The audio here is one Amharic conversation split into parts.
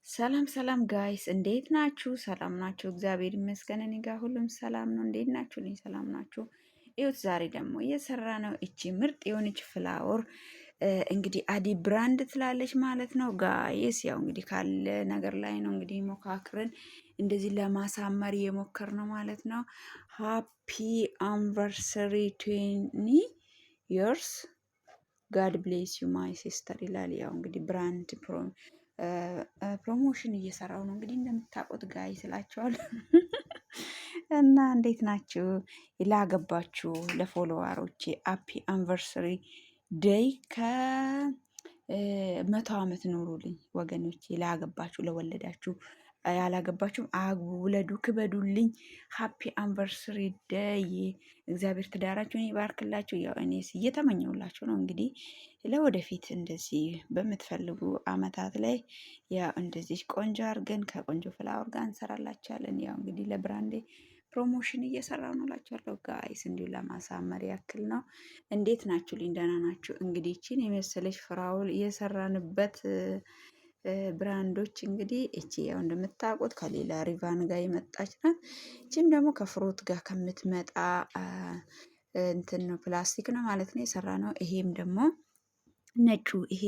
ሰላም ሰላም ጋይስ እንዴት ናችሁ? ሰላም ናችሁ? እግዚአብሔር ይመስገን እኔ ጋር ሁሉም ሰላም ነው። እንዴት ናችሁ? እኔ ሰላም ናችሁ? ይኸውት ዛሬ ደግሞ እየሰራ ነው እቺ ምርጥ የሆነች ፍላወር እንግዲህ አዲ ብራንድ ትላለች ማለት ነው ጋይስ። ያው እንግዲህ ካለ ነገር ላይ ነው እንግዲህ ሞካክረን እንደዚህ ለማሳመር የሞከር ነው ማለት ነው። ሃፒ አንቨርሰሪ 20 ይርስ ጋድ ብሌስ ዩ ማይ ሲስተር ይላል። ያው እንግዲህ ብራንድ ፕሮሞሽን እየሰራው ነው እንግዲህ እንደምታውቁት ጋይ ስላቸዋል። እና እንዴት ናችሁ? ላገባችሁ ለፎሎዋሮቼ አፒ አንቨርሰሪ ደይ ከ100 ዓመት ኑሩልኝ ወገኖቼ። ላገባችሁ ለወለዳችሁ ያላገባችሁም አግቡ፣ ውለዱ፣ ክበዱልኝ። ሃፒ አንቨርሰሪ ደይ። እግዚአብሔር ትዳራችሁን ይባርክላችሁ። ያው እኔስ እየተመኘውላችሁ ነው እንግዲህ ለወደፊት እንደዚህ በምትፈልጉ አመታት ላይ ያው እንደዚህ ቆንጆ አድርገን ከቆንጆ ፍላወር ጋር እንሰራላችኋለን። ያው እንግዲህ ለብራንዴ ፕሮሞሽን እየሰራው ነው እላችኋለሁ ጋይስ። እንዲሁ ለማሳመር ያክል ነው። እንዴት ናችሁ? ደህና ናችሁ? እንግዲህ ይህችን የመሰለች ፍራውል እየሰራንበት ብራንዶች እንግዲህ እቺ ያው እንደምታውቁት ከሌላ ሪቫን ጋር የመጣች ናት። እቺም ደግሞ ከፍሩት ጋር ከምትመጣ እንትን ነው ፕላስቲክ ነው ማለት ነው የሰራ ነው። ይሄም ደግሞ ነጩ ይሄ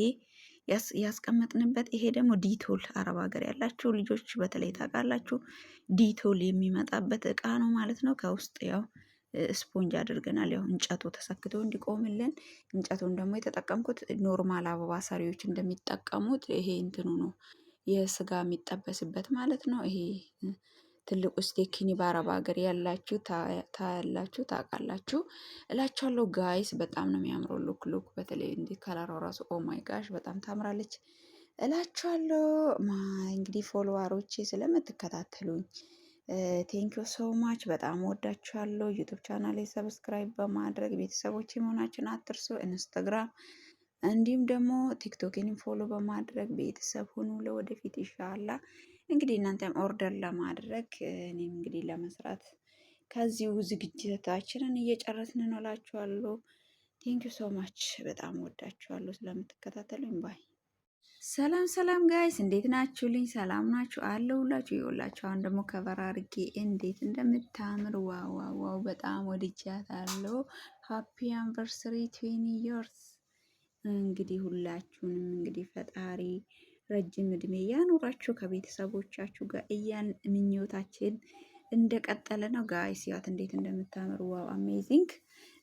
ያስቀመጥንበት ይሄ ደግሞ ዲቶል አረብ ሀገር ያላችሁ ልጆች በተለይ ታውቃላችሁ፣ ዲቶል የሚመጣበት እቃ ነው ማለት ነው። ከውስጥ ያው ስፖንጅ አድርገናል። ያው እንጨቱ ተሰክቶ እንዲቆምልን። እንጨቱን ደግሞ የተጠቀምኩት ኖርማል አበባ ሰሪዎች እንደሚጠቀሙት ይሄ እንትኑ ነው የስጋ የሚጠበስበት ማለት ነው። ይሄ ትልቁ ስቴኪኒ በአረብ ሀገር ያላችሁ ታያላችሁ ታውቃላችሁ እላችኋለሁ ጋይስ። በጣም ነው የሚያምረው ሉክ በተለይ እንዲህ ከለሯ ራሱ ኦ ማይ ጋሽ በጣም ታምራለች እላችኋለሁ። እንግዲህ ፎሎዋሮቼ ስለምትከታተሉኝ ቴንኪዩ ሶ ማች በጣም ወዳችኋለሁ። ዩቱብ ቻናል ሰብስክራይብ በማድረግ ቤተሰቦች መሆናችን አትርሱ። ኢንስታግራም እንዲሁም ደግሞ ቲክቶክን ፎሎ በማድረግ ቤተሰብ ሁኑ። ለወደፊት ይሻላ እንግዲህ እናንተም ኦርደር ለማድረግ እኔም እንግዲህ ለመስራት ከዚሁ ዝግጅታችንን እየጨረስን ነው እላችኋለሁ። ቴንኪዩ ሶ ማች በጣም ወዳችኋለሁ ስለምትከታተሉኝ ባይ። ሰላም ሰላም ጋይስ እንዴት ናችሁልኝ? ሰላም ናችሁ? አለሁላችሁ። ይኸውላችሁ አሁን ደግሞ ከቨር አድርጌ እንዴት እንደምታምር ዋው ዋው ዋው በጣም ወድጃታለሁ። ሃፒ አንቨርሰሪ 20 ይርስ። እንግዲህ ሁላችሁንም እንግዲህ ፈጣሪ ረጅም እድሜ ያኑራችሁ ከቤተሰቦቻችሁ ጋር እያን ምኞታችን እንደቀጠለ ነው ጋይስ። ያት እንዴት እንደምታምር ዋው አሜዚንግ።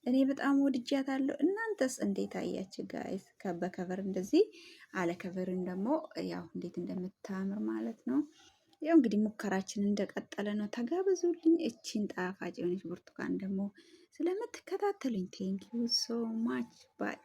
እኔ በጣም ወድጃታለሁ። እናንተስ እንዴት አያችሁ ጋይስ? በከቨር እንደዚህ አለ ከቨርን ደግሞ ያው እንዴት እንደምታምር ማለት ነው። ያው እንግዲህ ሙከራችን እንደቀጠለ ነው። ተጋበዙልኝ። እቺን ጣፋጭ የሆነች ብርቱካን ደግሞ ስለምትከታተሉኝ ቴንክ ዩ ሶ ማች ባይ